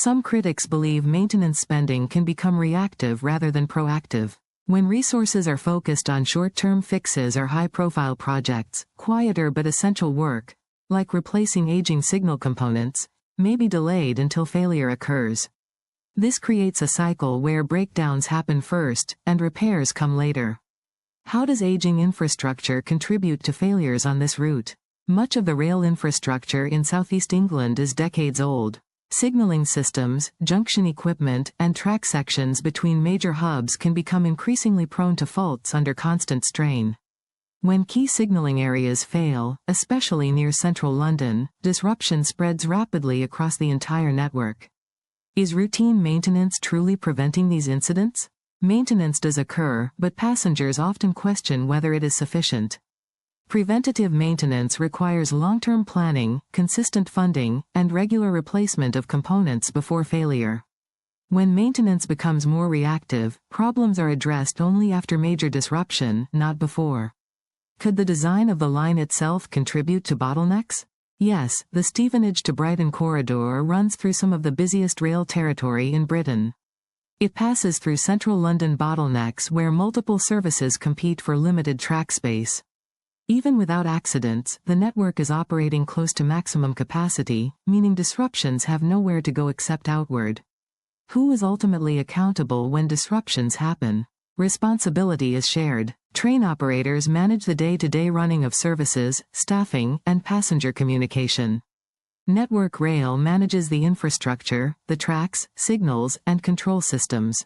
Some critics believe maintenance spending can become reactive rather than proactive. When resources are focused on short-term fixes or high-profile projects, quieter but essential work, like replacing aging signal components, may be delayed until failure occurs. This creates a cycle where breakdowns happen first, and repairs come later. How does aging infrastructure contribute to failures on this route? Much of the rail infrastructure in southeast England is decades old. Signaling systems, junction equipment, and track sections between major hubs can become increasingly prone to faults under constant strain. When key signaling areas fail, especially near central London, disruption spreads rapidly across the entire network. Is routine maintenance truly preventing these incidents? Maintenance does occur, but passengers often question whether it is sufficient. Preventative maintenance requires long-term planning, consistent funding, and regular replacement of components before failure. When maintenance becomes more reactive, problems are addressed only after major disruption, not before. Could the design of the line itself contribute to bottlenecks? Yes, the Stevenage to Brighton corridor runs through some of the busiest rail territory in Britain. It passes through central London bottlenecks where multiple services compete for limited track space. Even without accidents, the network is operating close to maximum capacity, meaning disruptions have nowhere to go except outward. Who is ultimately accountable when disruptions happen? Responsibility is shared. Train operators manage the day-to-day running of services, staffing, and passenger communication. Network Rail manages the infrastructure, the tracks, signals, and control systems.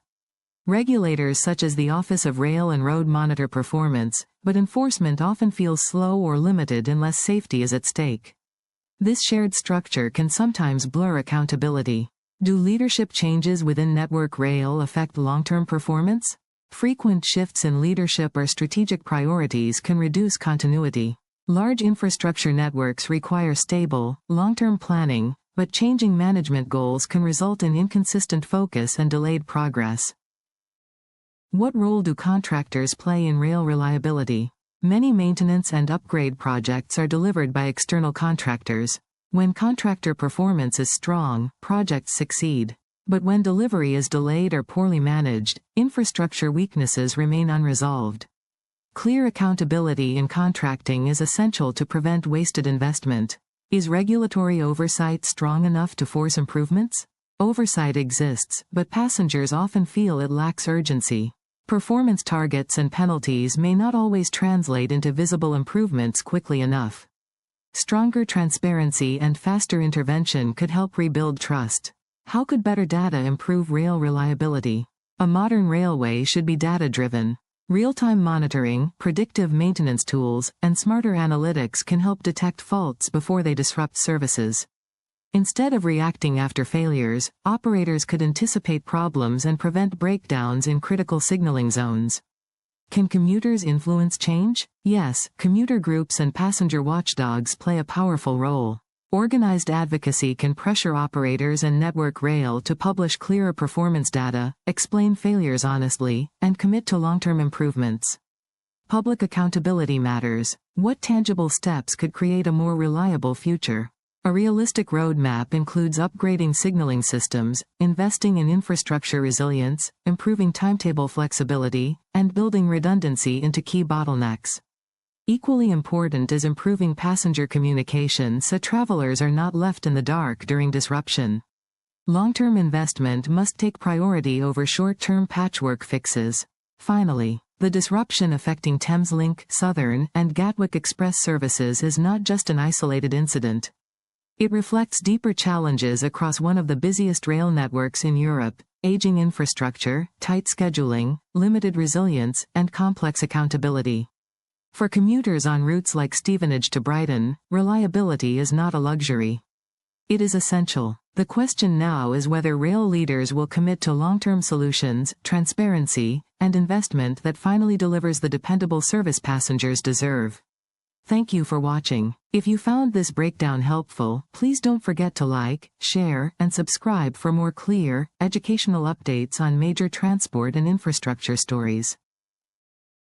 Regulators such as the Office of Rail and Road monitor performance, but enforcement often feels slow or limited unless safety is at stake. This shared structure can sometimes blur accountability. Do leadership changes within Network Rail affect long-term performance? Frequent shifts in leadership or strategic priorities can reduce continuity. Large infrastructure networks require stable, long-term planning, but changing management goals can result in inconsistent focus and delayed progress. What role do contractors play in rail reliability? Many maintenance and upgrade projects are delivered by external contractors. When contractor performance is strong, projects succeed. But when delivery is delayed or poorly managed, infrastructure weaknesses remain unresolved. Clear accountability in contracting is essential to prevent wasted investment. Is regulatory oversight strong enough to force improvements? Oversight exists, but passengers often feel it lacks urgency. Performance targets and penalties may not always translate into visible improvements quickly enough. Stronger transparency and faster intervention could help rebuild trust. How could better data improve rail reliability? A modern railway should be data-driven. Real-time monitoring, predictive maintenance tools, and smarter analytics can help detect faults before they disrupt services. Instead of reacting after failures, operators could anticipate problems and prevent breakdowns in critical signaling zones. Can commuters influence change? Yes, commuter groups and passenger watchdogs play a powerful role. Organized advocacy can pressure operators and Network Rail to publish clearer performance data, explain failures honestly, and commit to long-term improvements. Public accountability matters. What tangible steps could create a more reliable future? A realistic roadmap includes upgrading signaling systems, investing in infrastructure resilience, improving timetable flexibility, and building redundancy into key bottlenecks. Equally important is improving passenger communication so travelers are not left in the dark during disruption. Long-term investment must take priority over short-term patchwork fixes. Finally, the disruption affecting Thameslink, Southern, and Gatwick Express services is not just an isolated incident. It reflects deeper challenges across one of the busiest rail networks in Europe: aging infrastructure, tight scheduling, limited resilience, and complex accountability. For commuters on routes like Stevenage to Brighton, reliability is not a luxury. It is essential. The question now is whether rail leaders will commit to long-term solutions, transparency, and investment that finally delivers the dependable service passengers deserve. Thank you for watching. If you found this breakdown helpful, please don't forget to like, share, and subscribe for more clear, educational updates on major transport and infrastructure stories.